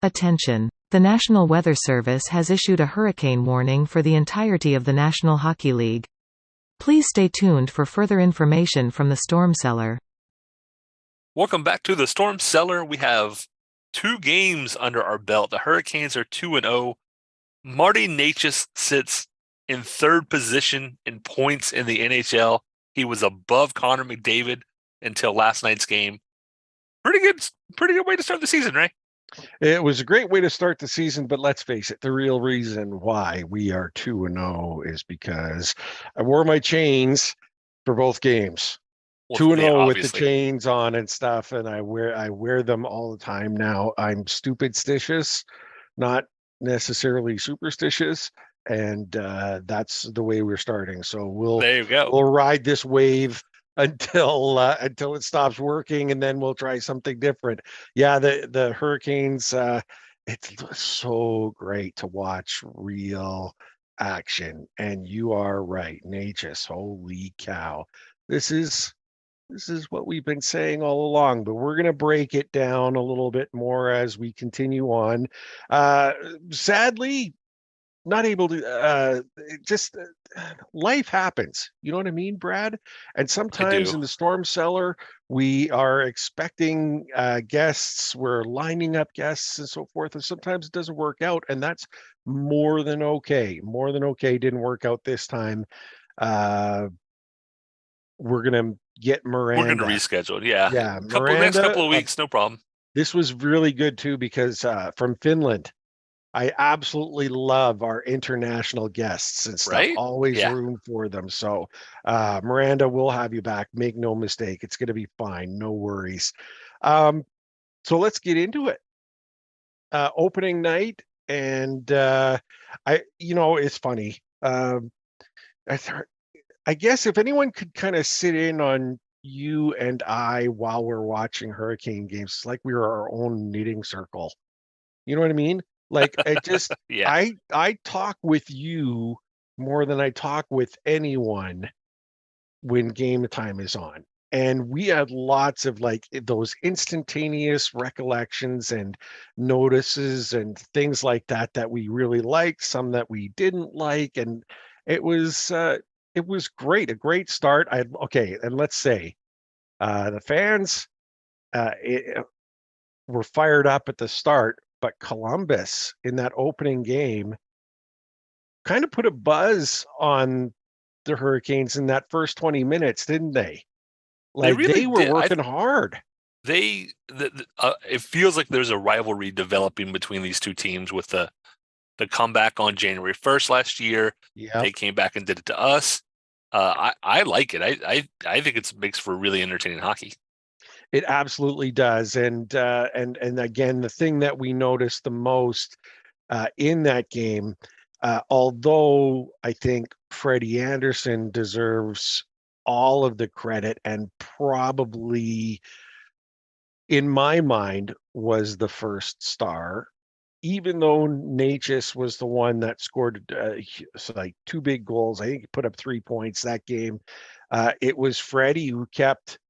Attention! The National Weather Service has issued a hurricane warning for the entirety of the National Hockey League. Please stay tuned for further information from the Storm Cellar. Welcome back to the Storm Cellar. We have 2 games under our belt. The Hurricanes are 2-0. Marty Necas sits in 3rd position in points in the NHL. He was above Connor McDavid until last night's game. Pretty good way to start the season, right? It was a great way to start the season, but let's face it, the real reason why we are 2-0 is because I wore my chains for both games. Well, 2-0 with the obviously. chains on and stuff, and I wear them all the time now. I'm stupid-stitious, not necessarily superstitious, and that's the way we're starting. So there you go. We'll ride this wave until it stops working, and then we'll try something different. Yeah, the Hurricanes, it's so great to watch real action, and you are right, Necas. Holy cow, this is what we've been saying all along, but we're going to break it down a little bit more as we continue on. Sadly, not able to just life happens, you know what I mean, Brad? And sometimes in the Storm Cellar we are expecting guests, we're lining up guests and so forth, and sometimes it doesn't work out, and that's more than okay. Didn't work out this time. We're gonna get Miranda. We're gonna reschedule. Yeah, Miranda, next couple of weeks, no problem. This was really good too, because from Finland, I absolutely love our international guests and stuff. Right? Always room for them. So, Miranda, we'll have you back. Make no mistake. It's going to be fine. No worries. So let's get into it. Opening night. And it's funny. I guess if anyone could kind of sit in on you and I while we're watching Hurricane games, it's like we were our own knitting circle. You know what I mean? Like, it just, I talk with you more than I talk with anyone when game time is on. And we had lots of like those instantaneous recollections and notices and things like that we really liked, some that we didn't like. And it was great, a great start. And let's say the fans were fired up at the start, but Columbus in that opening game kind of put a buzz on the Hurricanes in that first 20 minutes, didn't they? Like, they were working hard. It feels like there's a rivalry developing between these two teams with the comeback on January 1st last year. They came back and did it to us. I like it. I think it makes for really entertaining hockey. It absolutely does. And again, the thing that we noticed the most in that game, although I think Freddie Anderson deserves all of the credit and probably, in my mind, was the first star, even though Necas was the one that scored like 2 big goals. I think he put up 3 points that game. It was Freddie who kept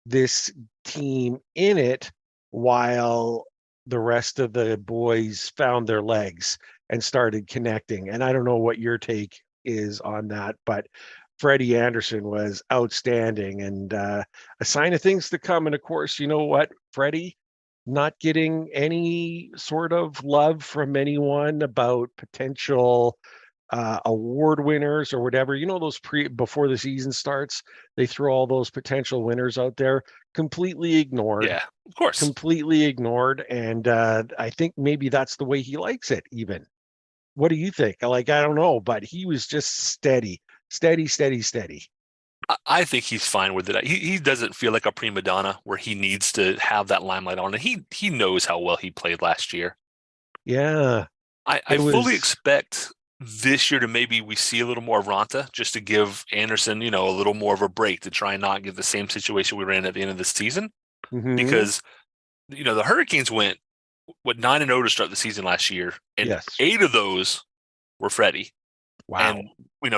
this team in it while the rest of the boys found their legs and started connecting. And I don't know what your take is on that, but Freddie Anderson was outstanding and a sign of things to come. And of course, you know what, Freddie not getting any sort of love from anyone about potential award winners or whatever, those before the season starts, they throw all those potential winners out there, completely ignored. Yeah, of course. Completely ignored. And I think maybe that's the way he likes it even. What do you think? Like, I don't know, but he was just steady. I think he's fine with it. He doesn't feel like a prima donna where he needs to have that limelight on it. He knows how well he played last year. Yeah. I fully expect this year to maybe we see a little more of Ranta just to give Anderson, a little more of a break to try and not get the same situation we ran at the end of the season. Mm-hmm. Because, the Hurricanes went 9-0 to start the season last year, and 8 of those were Freddie. Wow. And,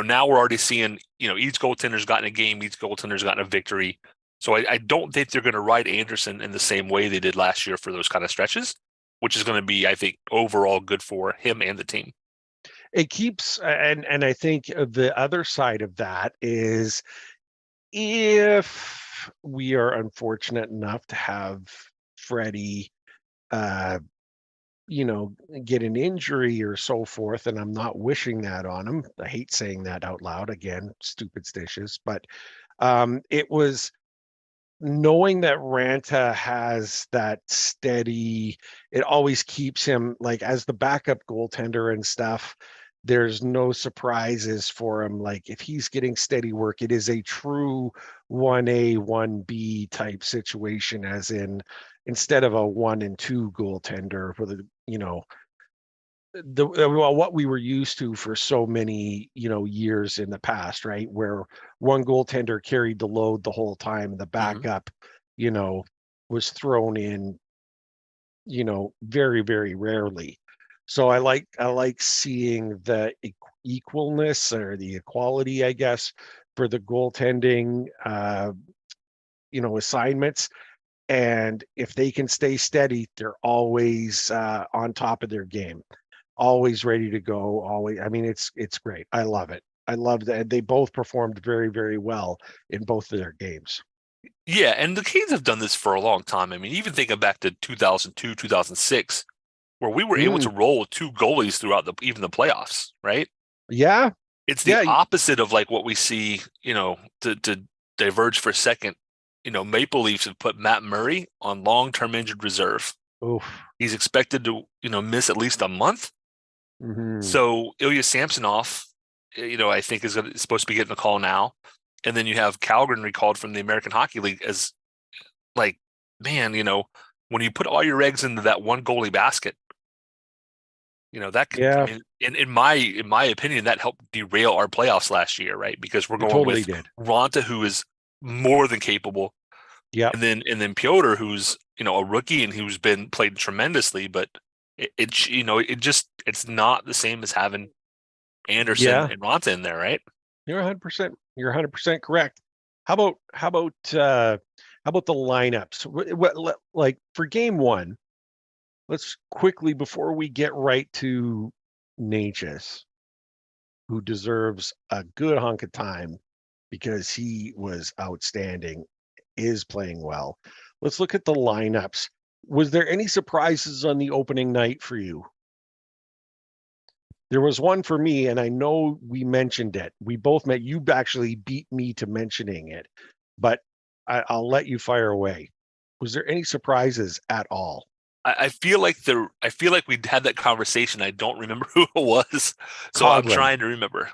now we're already seeing, each goaltender's gotten a game, each goaltender's gotten a victory. So I don't think they're going to ride Anderson in the same way they did last year for those kind of stretches. which is going to be, I think, overall good for him and the team. It keeps, and I think the other side of that is if we are unfortunate enough to have Freddie, get an injury or so forth, and I'm not wishing that on him. I hate saying that out loud. Again, stupid stitches, but it was knowing that Ranta has that steady, it always keeps him like as the backup goaltender and stuff. There's no surprises for him. Like if he's getting steady work, it is a true 1A, 1B type situation, as in instead of a 1 and 2 goaltender for what we were used to for so many years in the past, right, where one goaltender carried the load the whole time and the backup was thrown in very, very rarely. So I like seeing the equalness or the equality, I guess, for the goaltending assignments. And if they can stay steady, they're always on top of their game, always ready to go. Always, I mean, it's great. I love it. I love that they both performed very, very well in both of their games. Yeah, and the Canes have done this for a long time. I mean, even thinking back to 2002, 2006, where we were able to roll with two goalies throughout even the playoffs, right? Yeah. It's the opposite of like what we see, to diverge for a second. Maple Leafs have put Matt Murray on long-term injured reserve. Oof. He's expected to, miss at least a month. Mm-hmm. So Ilya Samsonov, I think is supposed to be getting a call now. And then you have Calgren recalled from the American Hockey League as like, man, when you put all your eggs into that one goalie basket, that could, I mean, in my opinion, that helped derail our playoffs last year, right? Because we're going with Ranta, who is more than capable. Yeah. And then Piotr, who's, a rookie and who's been played tremendously, but it's not the same as having Anderson and Ranta in there, right? You're 100%. You're 100% correct. How about the lineups? What like for game one? Let's quickly, before we get right to Necas, who deserves a good hunk of time because he was outstanding, is playing well. Let's look at the lineups. Was there any surprises on the opening night for you? There was one for me, and I know we mentioned it. We both met. You actually beat me to mentioning it, but I'll let you fire away. Was there any surprises at all? I feel like we had that conversation. I don't remember who it was, so Coughlin. I'm trying to remember.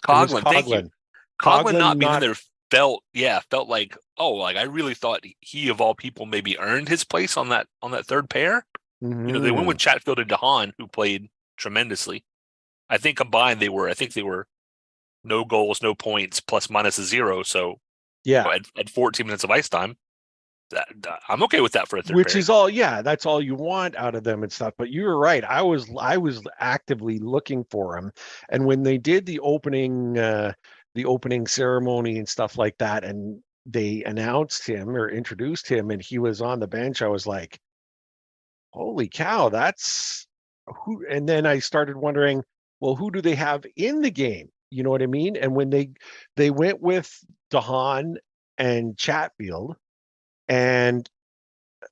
Coughlin, thank you. Coughlin not being in there felt like, I really thought he of all people maybe earned his place on that third pair. Mm-hmm. They went with Chatfield and DeHaan, who played tremendously. I think combined they were no goals, no points, plus minus a 0. So at 14 minutes of ice time, I'm okay with that for a third Which pair. is all, that's all you want out of them and stuff. But you were right. I was actively looking for him, and when they did the opening ceremony and stuff like that, and they announced him or introduced him, and he was on the bench, I was like, "Holy cow, that's who!" And then I started wondering, well, who do they have in the game? You know what I mean? And when they went with DeHaan and Chatfield. And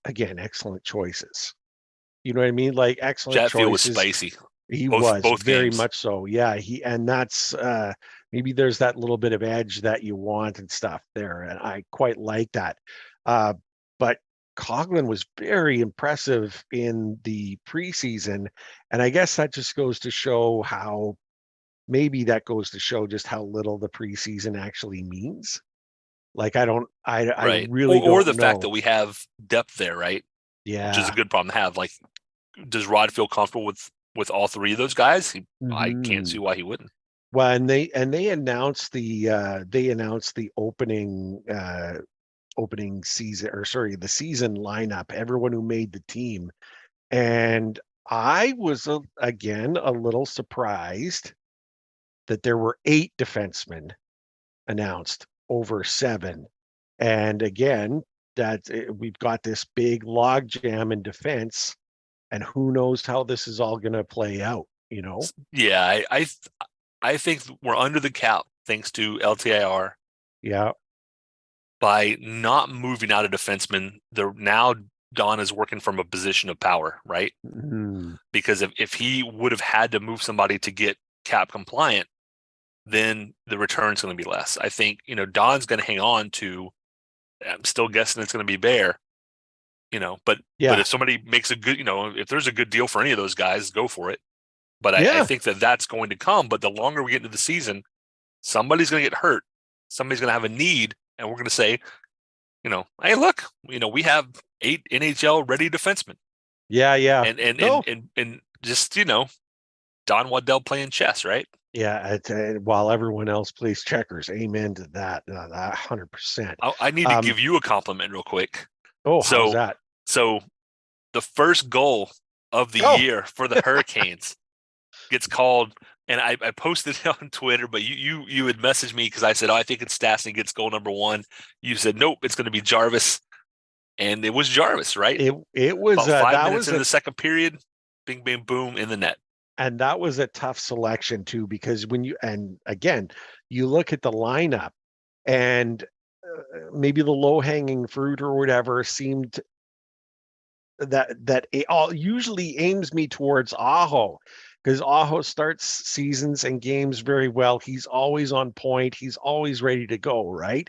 again, excellent choices. You know what I mean? Like excellent Chatfield choices. was spicy. He was very games. much so. Yeah. And that's maybe there's that little bit of edge that you want and stuff there. And I quite like that. But Coughlin was very impressive in the preseason. And I guess that just goes to show just how little the preseason actually means. Like I really don't know. Or the fact that we have depth there, right? Yeah. Which is a good problem to have. Like, does Rod feel comfortable with all three of those guys? I can't see why he wouldn't. Well, and they announced the opening season, or sorry, the season lineup, everyone who made the team. And I was again a little surprised that there were 8 defensemen announced over 7. And again, we've got this big log jam in defense, and who knows how this is all going to play out, you know? Yeah, I think we're under the cap thanks to LTIR Yeah. by not moving out a defenseman. Now Don is working from a position of power, right? Mm. Because if he would have had to move somebody to get cap compliant, then the return's going to be less. I think, Don's going to hang on to, I'm still guessing it's going to be Bear, but Yeah. if somebody makes a good, if there's a good deal for any of those guys, go for it. But I Yeah. think that's going to come. But the longer we get into the season, somebody's going to get hurt. Somebody's going to have a need. And we're going to say, hey, look, we have 8 NHL ready defensemen. Yeah. Yeah. And No. and just, Don Waddell playing chess, right? Yeah. While everyone else plays checkers. Amen to that. 100%. I need to give you a compliment real quick. Oh, how's that? So the first goal of the year for the Hurricanes gets called, and I posted it on Twitter, but you had messaged me because I said, I think it's Stastny gets goal number 1. You said, nope, it's going to be Jarvis. And it was Jarvis, right? It was about 5 that minutes was into the second period, bing, bing, boom, in the net. And that was a tough selection too, because again, you look at the lineup and maybe the low hanging fruit or whatever seemed that it all usually aims me towards Aho, because Aho starts seasons and games very well. He's always on point. He's always ready to go. Right.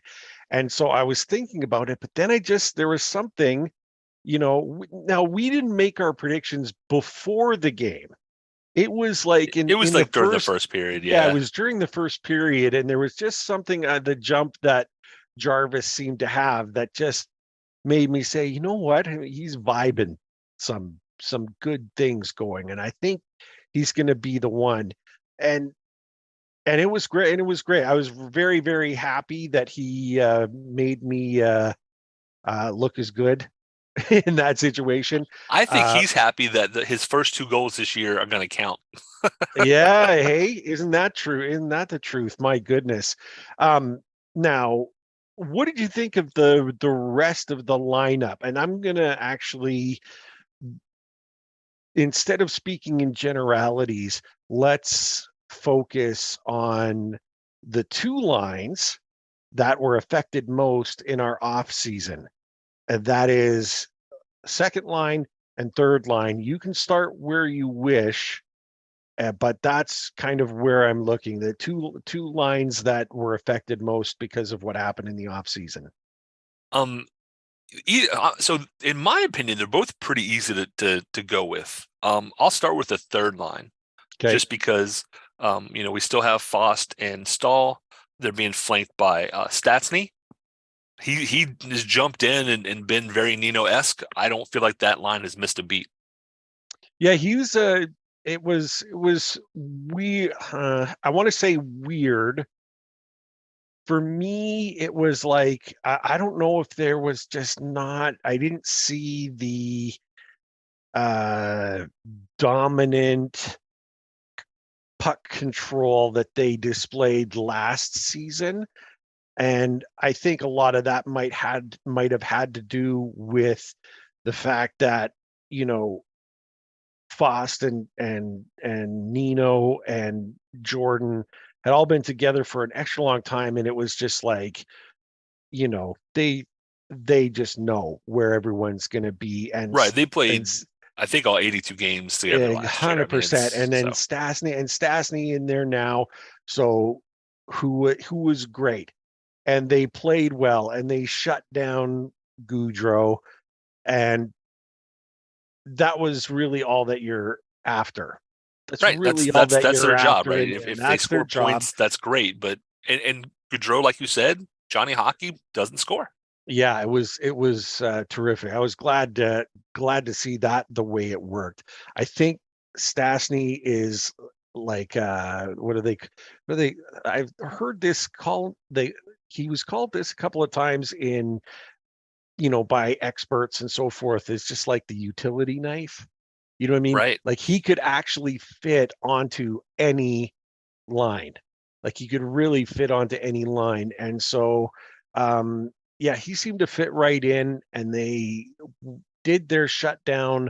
And so I was thinking about it, but then there was something, now we didn't make our predictions before the game. It was like during the first period. Yeah, it was during the first period. And there was just something, the jump that Jarvis seemed to have that just made me say, you know what? He's vibing some good things going. And I think he's going to be the one. And it was great. And it was great. I was very, very happy that he made me look as good in that situation. I think he's happy that his first 2 goals this year are going to count. Yeah. Hey, isn't that true? Isn't that the truth? My goodness. Now, what did you think of the rest of the lineup? And I'm going to actually, instead of speaking in generalities, let's focus on the 2 lines that were affected most in our off season. And that is second line and third line. You can start where you wish, but that's kind of where I'm looking. The two lines that were affected most because of what happened in the off season. So in my opinion, they're both pretty easy to go with. I'll start with the third line, just because we still have Fost and Stahl. They're being flanked by Stastny. He has jumped in and been very Nino-esque. I don't feel like that line has missed a beat. Yeah, it was weird. I want to say weird. For me, it was like, I don't know if there was just not, I didn't see the dominant puck control that they displayed last season. And I think a lot of that might have had to do with the fact that, Fost and Nino and Jordan had all been together for an extra long time, and it was just like, they just know where everyone's going to be. And right, they played, I think, all 82 games together last year. 100%. And then Stastny in there now. So who was great, and they played well, and they shut down Goudreau, and that was really all that you're after. That's right. Really that's all that their job, right? If they score points, that's great. But and Goudreau, like you said, Johnny Hockey doesn't score. Yeah, it was terrific. I was glad to see that the way it worked. I think Stastny is like I've heard this called, he was called this a couple of times in, by experts and so forth. It's just like the utility knife. You know what I mean? Right. Like he could actually fit onto any line. Like he could really fit onto any line. And so, yeah, he seemed to fit right in, and they did their shutdown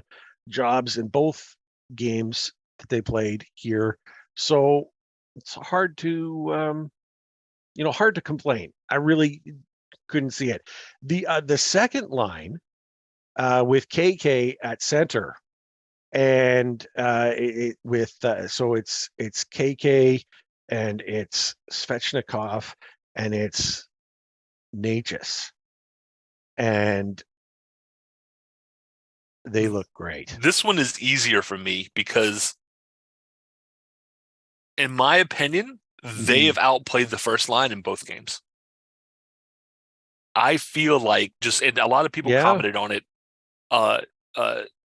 jobs in both games that they played here. So it's hard to hard to complain. I really couldn't see it. The second line with KK at center, and so it's KK and it's Svechnikov and it's Necas, and they look great. This one is easier for me because, in my opinion, they have outplayed the first line in both games. I feel like and a lot of people commented on it.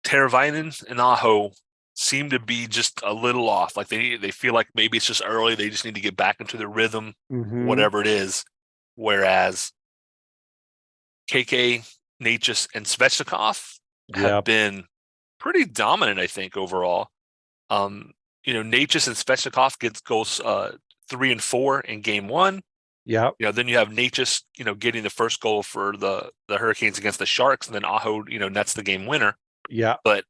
Teravainen and Aho seem to be just a little off. Like they feel like maybe it's just early. They just need to get back into their rhythm, whatever it is. Whereas KK, Necas, and Svechnikov have been pretty dominant, I think, overall. Necas and Svechnikov gets goals 3 and 4 in game 1. Yeah. Then you have Necas, getting the first goal for the Hurricanes against the Sharks, and then Aho, nets the game winner. Yeah. But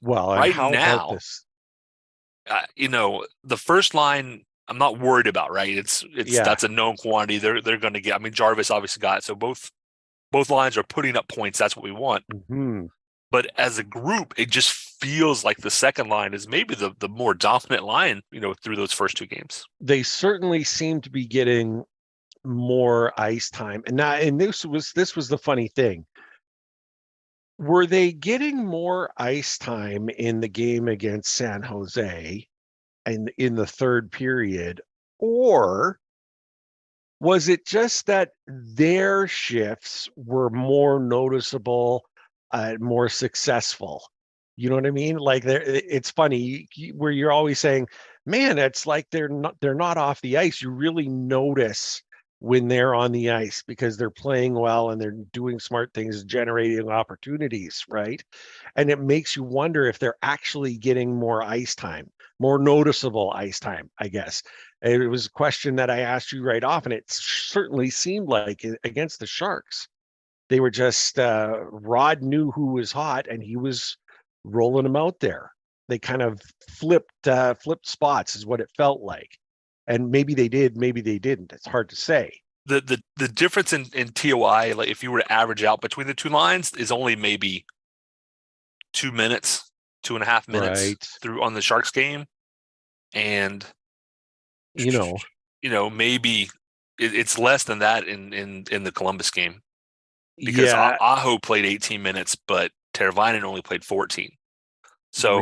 right now, the first line, I'm not worried about, right? It's that's a known quantity. They're going to get. I mean, Jarvis obviously got it, so both lines are putting up points. That's what we want. But as a group, it just feels like the second line is maybe the more dominant line, through those first 2 games. They certainly seem to be getting more ice time. And this was the funny thing. Were they getting more ice time in the game against San Jose and in the third period, or was it just that their shifts were more noticeable, more successful? You know what I mean? Like it's funny where you're always saying, man, it's like they're not off the ice. You really notice when they're on the ice because they're playing well and they're doing smart things, generating opportunities, right? And it makes you wonder if they're actually getting more ice time, more noticeable ice time, I guess. It was a question that I asked you right off, and it certainly seemed like against the Sharks, they were just Rod knew who was hot and he was rolling them out there. They kind of flipped spots is what it felt like. And maybe they did, maybe they didn't. It's hard to say. The difference in TOI, like if you were to average out between the 2 lines, is only maybe 2 minutes, 2.5 minutes through on the Sharks game. And maybe it's less than that in the Columbus game. Because Aho played 18 minutes, but Teravainen only played 14. So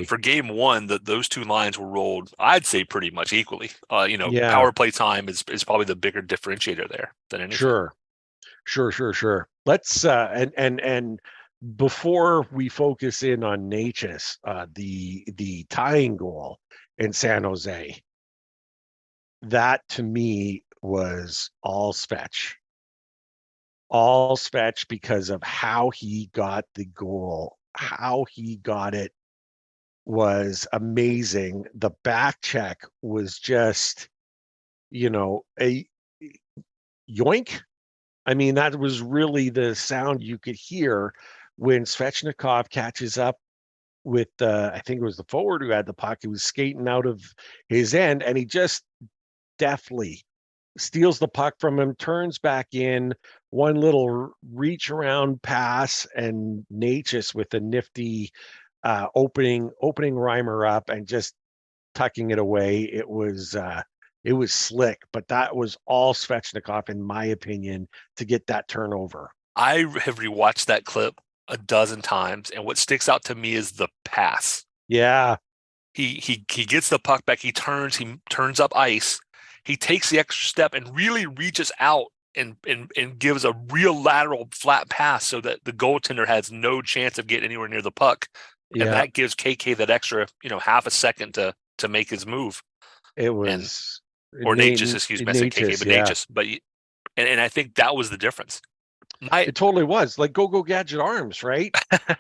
for game 1, those 2 lines were rolled, I'd say pretty much equally. Power play time is probably the bigger differentiator there than anything. Sure. Let's and before we focus in on Necas, the tying goal in San Jose, that to me was all Svech. All Svech because of how he got the goal. How he got it was amazing. The back check was just, a yoink. I mean, that was really the sound you could hear when Svechnikov catches up with I think it was the forward who had the puck. He was skating out of his end, and he just deftly steals the puck from him, turns back in, one little reach around pass, and Necas with a nifty opening Reimer up and just tucking it away. It was slick, but that was all Svechnikov, in my opinion, to get that turnover. I have rewatched that clip a dozen times, and what sticks out to me is the pass. Yeah. He gets the puck back, he turns up ice, he takes the extra step and really reaches out and gives a real lateral flat pass so that the goaltender has no chance of getting anywhere near the puck. And that gives KK that extra, half a second to make his move. It was Necas, excuse me, I said KK, but Necas. But and I think that was the difference. It totally was like go Gadget Arms, right?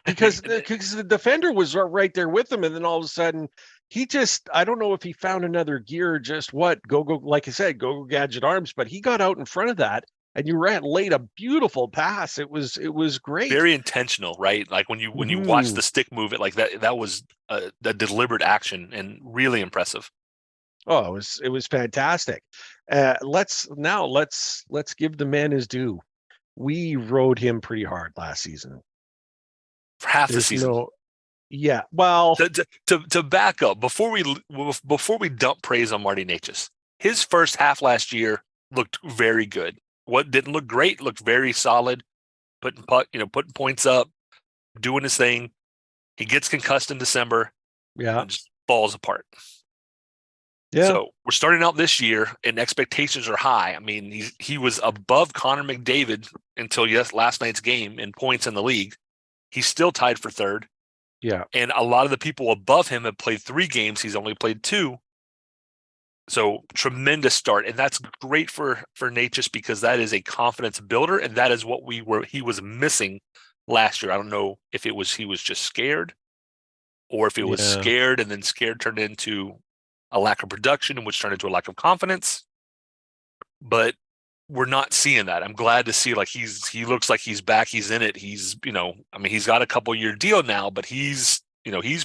Because the defender was right there with him, and then all of a sudden he I don't know if he found another gear, just what go like I said, go Gadget Arms, but he got out in front of that and you laid a beautiful pass. It was great. Very intentional, right? Like when you watch the stick move, it like that was a deliberate action and really impressive. Oh, it was fantastic. Let's give the man his due. We rode him pretty hard last season. For half the There's season. Yeah, well, To back up before we dump praise on Marty Necas, his first half last year looked very good. What didn't look great looked very solid, putting points up, doing his thing. He gets concussed in December, yeah, and just falls apart. yeah, So we're starting out this year, and expectations are high. I mean, he was above Connor McDavid until last night's game in points in the league. He's still tied for third. yeah. And a lot of the people above him have played 3 games. He's only played 2. So tremendous start. And that's great for Necas because that is a confidence builder. And that is what he was missing last year. I don't know if he was just scared, or if it was scared and then scared turned into a lack of production, which turned into a lack of confidence. But we're not seeing that. I'm glad to see he looks like he's back. He's in it. He's, he's got a couple-year deal now, but he's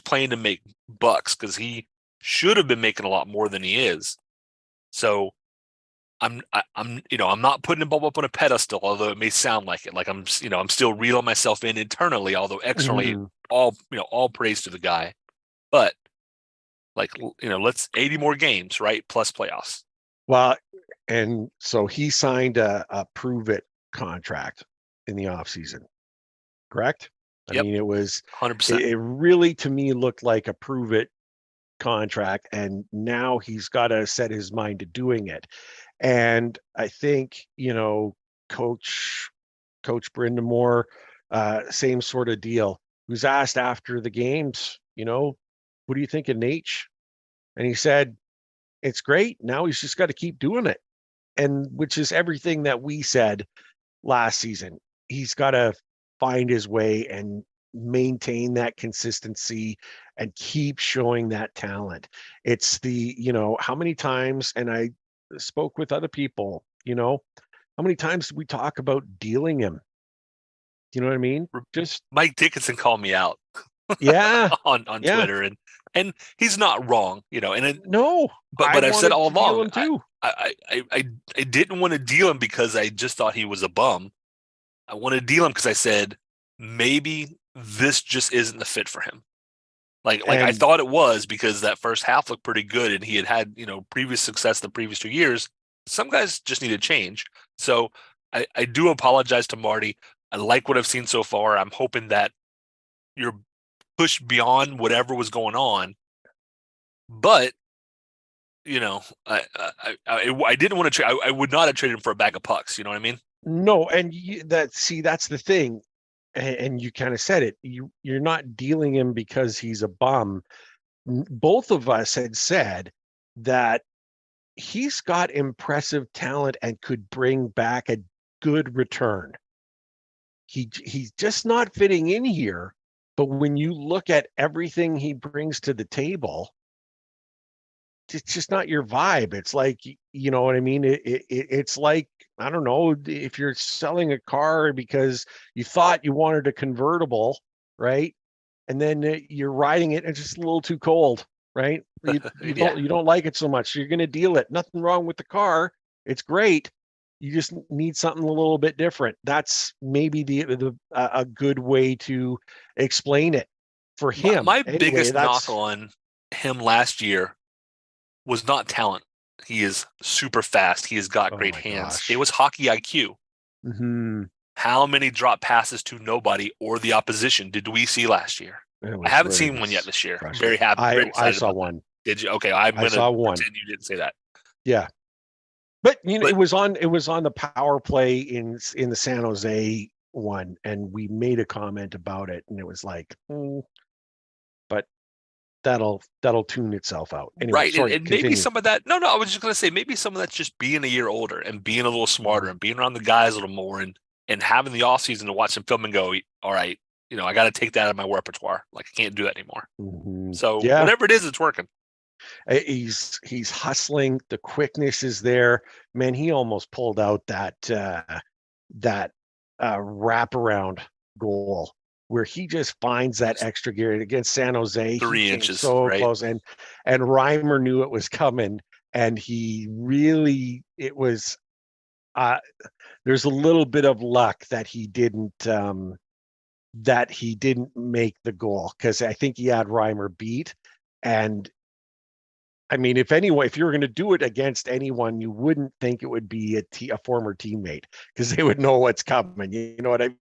playing to make bucks because he should have been making a lot more than he is. So I'm not putting him up on a pedestal, although it may sound like it. Like I'm still reeling myself in internally, although externally, all praise to the guy. But let's 80 more games, right? Plus playoffs. Well, and so he signed a prove it contract in the offseason, correct? Yep. I mean, it was 100%. It really, to me, looked like a prove it contract, and now he's got to set his mind to doing it. And I think, Coach Brindamore, same sort of deal. Who's asked after the games, what do you think of Nate? And he said, it's great. Now he's just got to keep doing it. And which is everything that we said last season. He's got to find his way and maintain that consistency and keep showing that talent. It's how many times, and I spoke with other people, how many times did we talk about dealing him? Do you know what I mean? Just Mike Dickinson called me out. Yeah. on Twitter, and he's not wrong, no, but I've said all along, too. I didn't want to deal him because I just thought he was a bum. I wanted to deal him because I said maybe this just isn't the fit for him. I thought it was, because that first half looked pretty good and he had previous success the previous 2 years. Some guys just need to change. So I do apologize to Marty. I like what I've seen so far. I'm hoping that you're pushed beyond whatever was going on. But I didn't want to trade. I would not have traded him for a bag of pucks. You know what I mean? No, and that's the thing. And you kind of said it. You're not dealing him because he's a bum. Both of us had said that he's got impressive talent and could bring back a good return. He's just not fitting in here. But when you look at everything he brings to the table, it's just not your vibe. It's like, you know what I mean? It's like, I don't know, if you're selling a car because you thought you wanted a convertible, right? And then you're riding it and it's just a little too cold, right? You don't like it so much. So you're going to deal it. Nothing wrong with the car. It's great. You just need something a little bit different. That's maybe a good way to explain it for him. My biggest knock on him last year was not talent. He is super fast. He has got great hands. Gosh. It was hockey IQ. Mm-hmm. How many drop passes to nobody or the opposition did we see last year? I haven't seen one yet this year. I'm very happy. I saw one. Did you? Okay, I'm going to pretend you didn't say that. Yeah. But it was on the power play in the San Jose one, and we made a comment about it, and it was like, but that'll tune itself out. Anyway, right. And maybe some of that. No, I was just going to say maybe some of that's just being a year older and being a little smarter and being around the guys a little more and having the off season to watch some film and go, all right, I got to take that out of my repertoire. Like I can't do that anymore. Mm-hmm. So whatever it is, it's working. He's hustling. The quickness is there. Man, he almost pulled out that wraparound goal where he just finds that extra gear against San Jose. He 3 came inches, so right? close, and Reimer knew it was coming, and he really it was. There's a little bit of luck that he didn't make the goal, because I think he had Reimer beat. And I mean, if you were going to do it against anyone, you wouldn't think it would be a former teammate, because they would know what's coming. You know what I mean?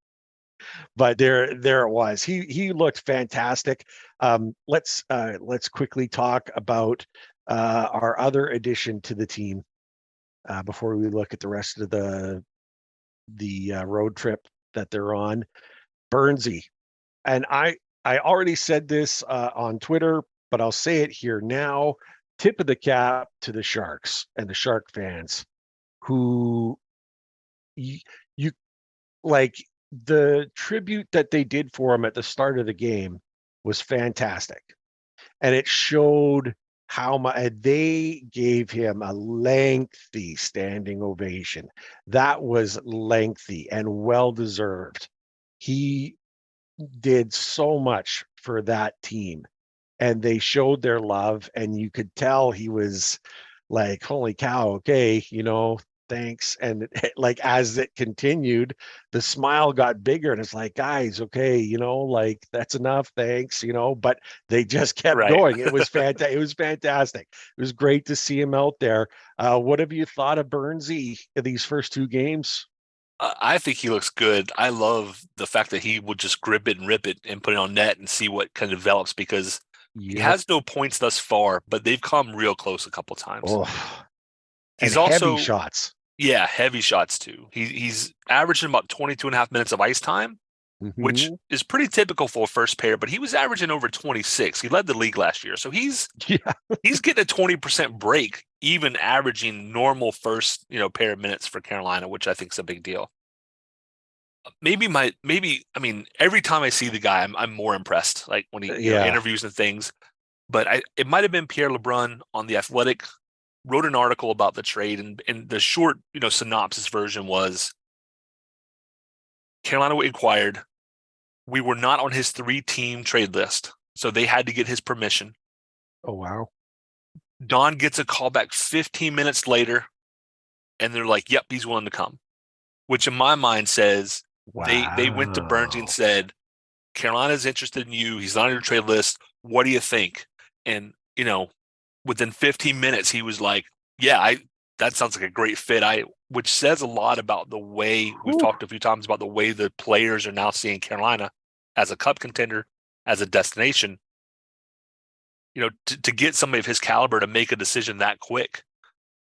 But there it was. He looked fantastic. Let's quickly talk about our other addition to the team before we look at the rest of the road trip that they're on. Burnsie. And I already said this on Twitter, but I'll say it here now. Tip of the cap to the Sharks and the Shark fans, who you like, the tribute that they did for him at the start of the game was fantastic. And it showed how much they gave him a lengthy standing ovation. That was lengthy and well deserved. He did so much for that team, and they showed their love, and you could tell he was like, holy cow, okay, thanks. And like, as it continued, the smile got bigger, and it's like, guys, okay, like, that's enough, thanks, but they just kept Right. going. It was fantastic. It was fantastic. It was great to see him out there. What have you thought of Burnsie these first two games? I think he looks good. I love the fact that he would just grip it and rip it and put it on net and see what kind of develops, because he has no points thus far, but they've come real close a couple times. Oh, He's and also heavy shots. Yeah, heavy shots too. He's averaging about 22 and a half minutes of ice time, which is pretty typical for a first pair, but he was averaging over 26. He led the league last year. So he's getting a 20% break, even averaging normal first, pair of minutes for Carolina, which I think is a big deal. I mean, every time I see the guy, I'm more impressed, like when he interviews and things. But it might have been Pierre LeBrun on The Athletic wrote an article about the trade, and the short, synopsis version was Carolina inquired. We were not on his 3-team trade list, so they had to get his permission. Oh, wow. Don gets a call back 15 minutes later, and they're like, yep, he's willing to come, which in my mind says they went to Burnsie and said, Carolina's interested in you. He's not on your trade list. What do you think? And, within 15 minutes, he was like, yeah, that sounds like a great fit. Which says a lot about the way we've talked a few times about the way the players are now seeing Carolina as a cup contender, as a destination. To get somebody of his caliber to make a decision that quick,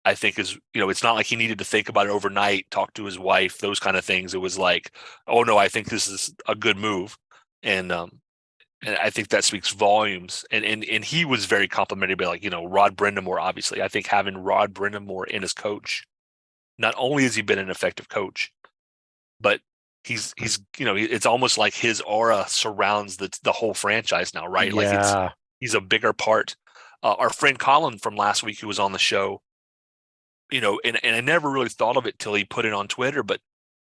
I think is, it's not like he needed to think about it overnight, talk to his wife, those kind of things. It was like, oh no, I think this is a good move. And I think that speaks volumes. And he was very complimentary by, like, Rod Brindamore, obviously. I think having Rod Brindamore in as coach, not only has he been an effective coach, but he's it's almost like his aura surrounds the whole franchise now, right? Yeah. Like he's a bigger part. Our friend Colin from last week, who was on the show, and I never really thought of it till he put it on Twitter, but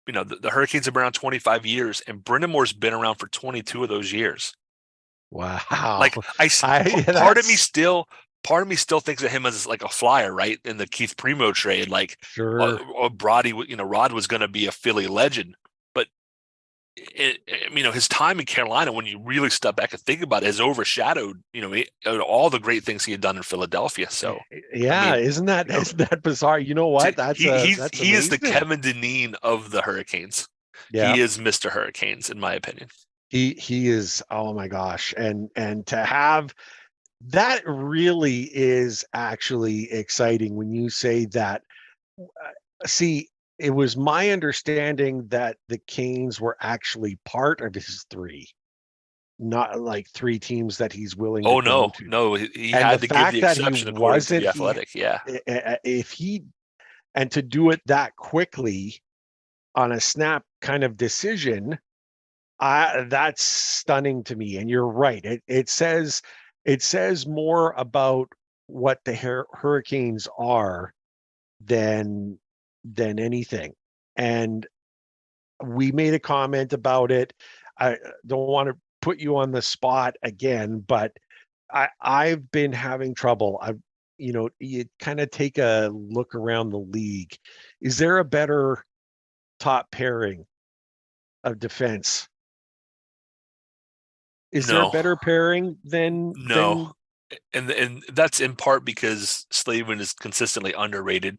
the Hurricanes have been around 25 years, and Brindamore's been around for 22 of those years. Wow. Like part of me still thinks of him as like a flyer, right? In the Keith Primo trade, like sure. Rod was going to be a Philly legend, but his time in Carolina, when you really step back and think about it, has overshadowed all the great things he had done in Philadelphia. So isn't that bizarre? You know what? He is the Kevin Dineen of the Hurricanes. Yeah. He is Mr. Hurricanes, in my opinion. He is. Oh my gosh. And to have that really is actually exciting when you say that. See, it was my understanding that the Canes were actually part of his 3, not like 3 teams that he's willing to go to. No, he had to give the exception according to The Athletic. And to do it that quickly on a snap kind of decision, that's stunning to me. And you're right. It says more about what the Hurricanes are than anything. And we made a comment about it. I don't want to put you on the spot again, but I've been having trouble. You kind of take a look around the league. Is there a better top pairing of defense? Is there a No, better pairing than no, and that's in part because Slavin is consistently underrated.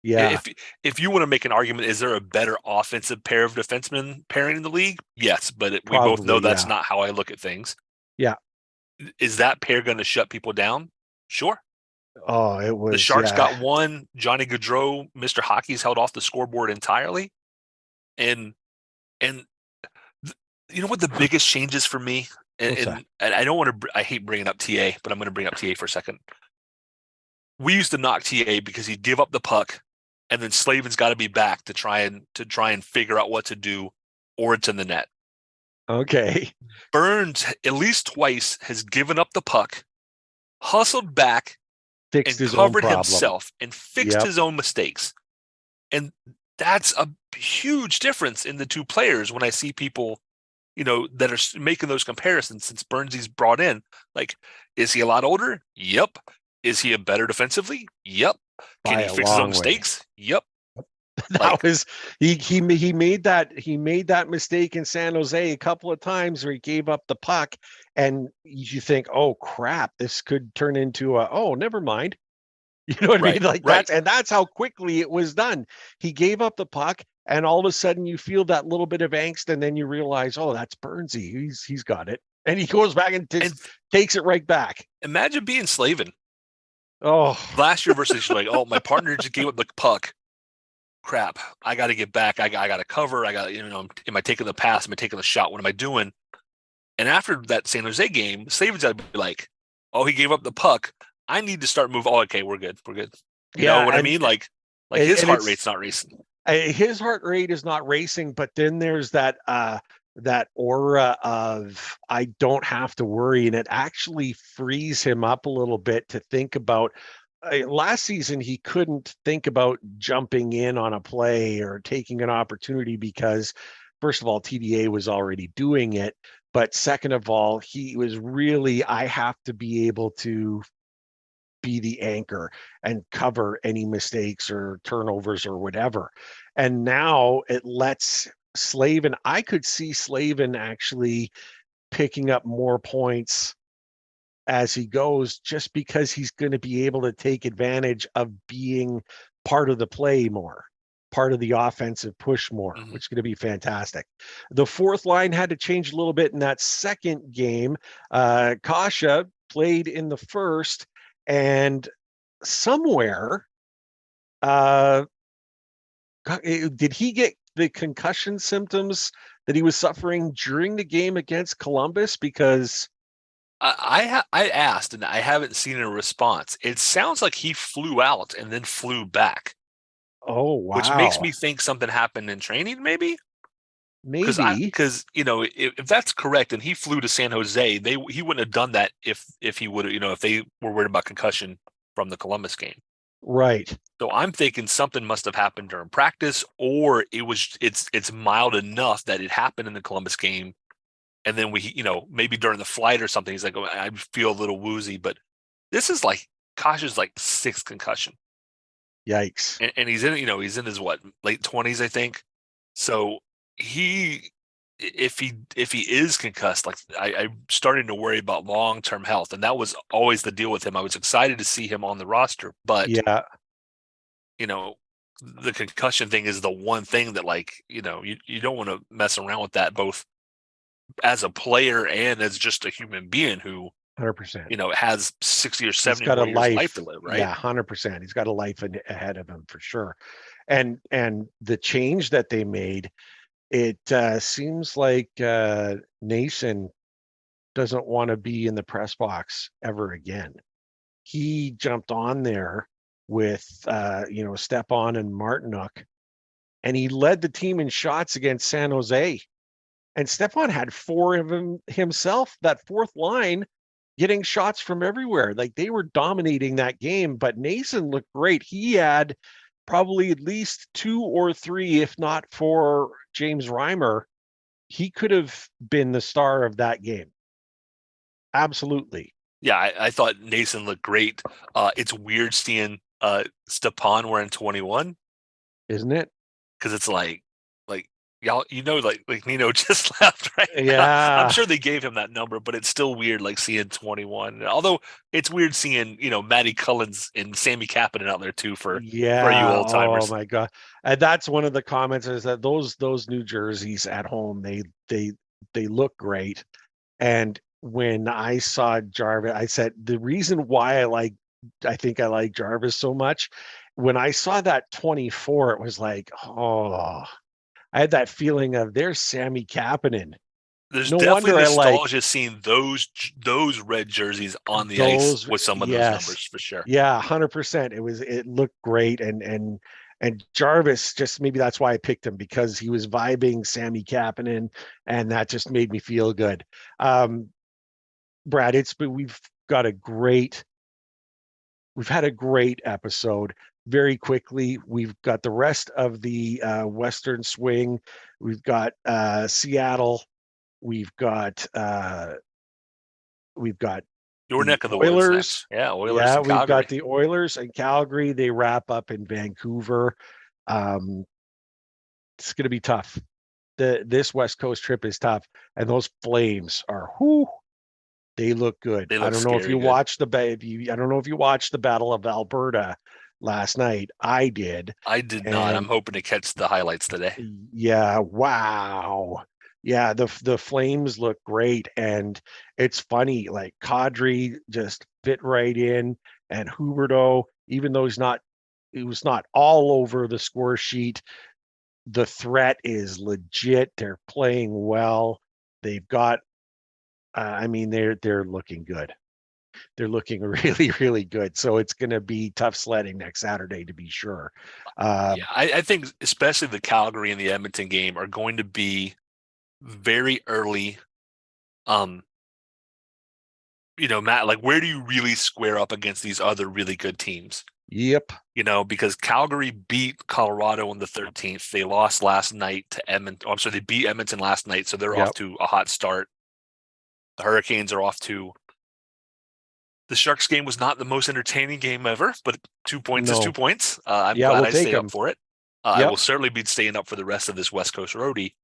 yeah, If you want to make an argument, is there a better offensive pair of defensemen pairing in the league? Yes, but we both know probably, that's yeah. not how I look at things. Yeah. Is that pair going to shut people down? Sure. Oh, it The was, Sharks got yeah. one. Johnny Gaudreau, Mr. Hockey's held off the scoreboard entirely. And and you know what the biggest changes for me? What's that? And I don't want to. I hate bringing up TA, but I'm going to bring up TA for a second. We used to knock TA because he'd give up the puck, and then Slavin's got to be back to try and figure out what to do, or it's in the net. Okay. Burns at least twice has given up the puck, hustled back, Fixed and his own covered problem. himself and fixed Yep. his own mistakes. And that's a huge difference in the two players when I see people, that are making those comparisons since Burnsie's brought in. Like, is he a lot older? Yep. Is he a better defensively? Yep. Can By he a fix his own long way. mistakes? Yep. That was he made that mistake in San Jose a couple of times where he gave up the puck, and you think, oh crap, this could turn into never mind. You know what I mean? Like right. that's how quickly it was done. He gave up the puck, and all of a sudden you feel that little bit of angst, and then you realize, oh, that's Burnsie. He's got it, and he goes back and takes it right back. Imagine being Slavin. Oh, Last year versus like, oh, my partner just gave up the puck. Crap, I got to get back. I got to cover. I got, am I taking the pass? Am I taking the shot? What am I doing? And after that San Jose game, Slavin's got to be like, oh, he gave up the puck. I need to start moving. Oh, okay, we're good. We're good. You know what I mean? Like his heart rate's not racing. His heart rate is not racing, but then there's that aura of I don't have to worry, and it actually frees him up a little bit to think about. Last season, he couldn't think about jumping in on a play or taking an opportunity because, first of all, TDA was already doing it. But second of all, he was really, I have to be able to be the anchor and cover any mistakes or turnovers or whatever. And now it lets Slavin, I could see Slavin actually picking up more points as he goes, just because he's going to be able to take advantage of being part of the play more, part of the offensive push more, which is going to be fantastic. The fourth line had to change a little bit in that second game. Kasha played in the first, and somewhere, did he get the concussion symptoms that he was suffering during the game against Columbus? Because I asked and I haven't seen a response. It sounds like he flew out and then flew back. Oh, wow. Which makes me think something happened in training, maybe. Maybe Because if that's correct and he flew to San Jose, he wouldn't have done that if he would have, if they were worried about concussion from the Columbus game. Right. So I'm thinking something must have happened during practice, or it's mild enough that it happened in the Columbus game. And then maybe during the flight or something, he's like, oh, I feel a little woozy. But this is like Kasha's like sixth concussion. Yikes. And he's in his late 20s, I think. So if he is concussed, like I'm starting to worry about long-term health. And that was always the deal with him. I was excited to see him on the roster, but yeah, the concussion thing is the one thing that you don't want to mess around with that, both as a player and as just a human being who 100%. Has 60 or 70 got more a years life to live, right? Yeah, 100%. He's got a life ahead of him for sure. And the change that they made, it seems like Nason doesn't want to be in the press box ever again. He jumped on there with Stepan and Martinook, and he led the team in shots against San Jose. And Stepan had 4 of them himself. That fourth line, getting shots from everywhere. Like they were dominating that game, but Nason looked great. He had probably at least 2 or 3, if not for James Reimer. He could have been the star of that game. Absolutely. Yeah, I thought Nason looked great. It's weird seeing Stepan wearing 21, Isn't it? because it's like y'all, like Nino just left, right? I'm Yeah. sure they gave him that number, but it's still weird, like seeing 21. Although it's weird seeing Matty Cullens and Sammy Kapanen out there too for you Yeah. old Oh timers. my God. And that's one of the comments, is that those New Jerseys at home, they look great. And when I saw Jarvis, I said the reason why I think I like Jarvis so much, when I saw that 24, it was like, oh, I had that feeling of, there's Sammy Kapanen. There's No definitely wonder I like nostalgia seeing those red jerseys on the ice those. with some of those Yes. numbers, for sure. Yeah, 100%. It looked great. And Jarvis, just maybe that's why I picked him, because he was vibing Sammy Kapanen, and that just made me feel good. Brad, we've had a great episode. Very quickly, we've got the rest of the Western Swing. We've got Seattle. We've got Your the neck of the woods Oilers. next. Yeah, Oilers Yeah, and we've Calgary. got the Oilers and Calgary. They wrap up in Vancouver. Um, it's going to be tough. This West Coast trip is tough, and those Flames are they look good. They I look don't know if scary you good. watched I don't know if you watched the Battle of Alberta last night. I did. I did not. I'm And hoping to catch the highlights today. yeah, wow. Yeah, the Flames look great, and it's funny, like Kadri just fit right in, and Huberto, even though he was not all over the score sheet, the threat is legit. They're playing well. They've got I mean, they're looking good. They're looking really, really good. So it's going to be tough sledding next Saturday, to be sure. Yeah, I think especially the Calgary and the Edmonton game are going to be very early. Matt, like, where do you really square up against these other really good teams? Yep. Because Calgary beat Colorado on the 13th. They lost last night to Edmonton. Oh, I'm sorry, they beat Edmonton last night, so they're off Yep. to a hot start. The Hurricanes are off to. The Sharks game was not the most entertaining game ever, but 2 points is 2 No. points. I'm Yeah, glad we'll I take stayed up them. for it. I Yep. will certainly be staying up for the rest of this West Coast roadie.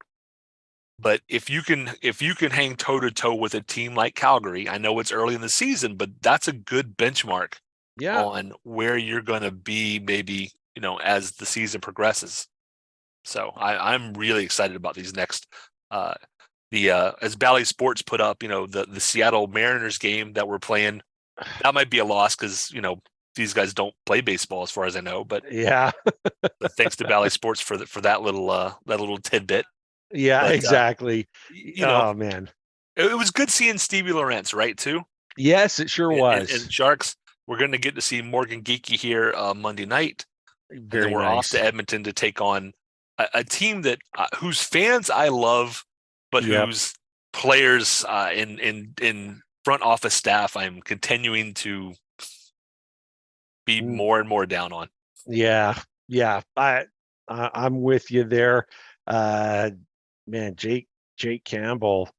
But if you can hang toe to toe with a team like Calgary, I know it's early in the season, but that's a good benchmark Yeah. on where you're going to be, maybe as the season progresses. So I'm really excited about these next. As Bally Sports put up, the Seattle Mariners game that we're playing, that might be a loss because these guys don't play baseball as far as I know. But Yeah. thanks to Bally Sports for that little tidbit. Yeah, But exactly. Oh man. it was good seeing Stevie Lawrence, right, too. Yes, it sure was. And Sharks, we're going to get to see Morgan Geekie here Monday night, and then Very we're off to nice. Edmonton to take on a team that whose fans I love, but Yep. whose players in front office staff I'm continuing to be more and more down on. Yeah. Yeah. I'm with you there. Man, Jake Campbell,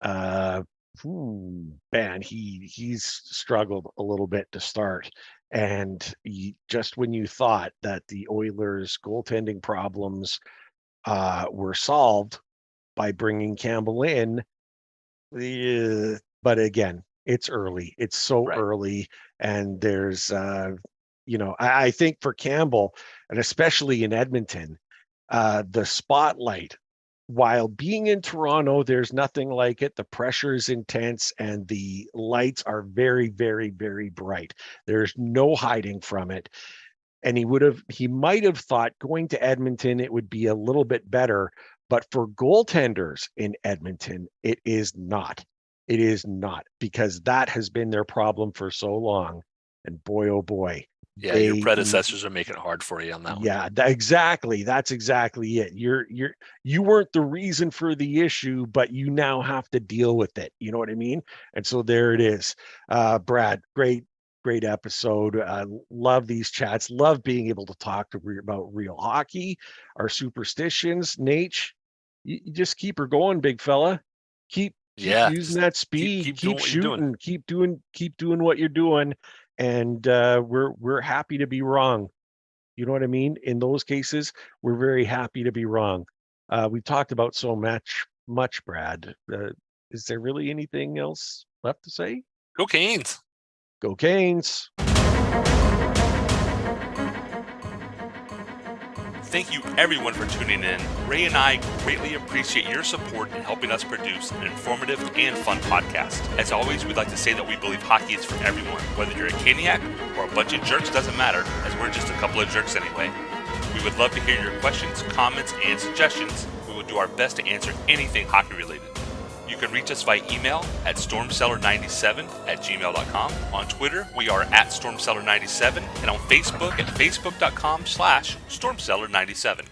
uh, man, he's struggled a little bit to start. And just when you thought that the Oilers' goaltending problems were solved by bringing Campbell in, but again, it's early. It's so Right. early, and there's, I think for Campbell, and especially in Edmonton, the spotlight, while being in Toronto, there's nothing like it. The pressure is intense and the lights are very, very, very bright. There's no hiding from it. And he might have thought going to Edmonton, it would be a little bit better. But for goaltenders in Edmonton, it is not. It is not, because that has been their problem for so long. And boy, oh boy, Yeah, your predecessors are making it hard for you on that one. Yeah, exactly. That's exactly it. You weren't the reason for the issue, but you now have to deal with it. You know what I mean? And so there it is. Brad, great episode. Love these chats. Love being able to talk about real hockey, our superstitions. Nate, you just keep her going, big fella. Keep using that speed. Keep shooting. Keep doing what you're doing. And we're happy to be wrong. You know what I mean? In those cases, we're very happy to be wrong. We've talked about so much, Brad. Is there really anything else left to say? Go Canes. Go Canes. Thank you everyone for tuning in. Ray and I greatly appreciate your support in helping us produce an informative and fun podcast. As always, we'd like to say that we believe hockey is for everyone. Whether you're a Caniac or a bunch of jerks, doesn't matter, as we're just a couple of jerks anyway. We would love to hear your questions, comments, and suggestions. We will do our best to answer anything hockey related. You can reach us via email at stormcellar97@gmail.com. On Twitter, we are at stormcellar97, and on Facebook at facebook.com/stormcellar97.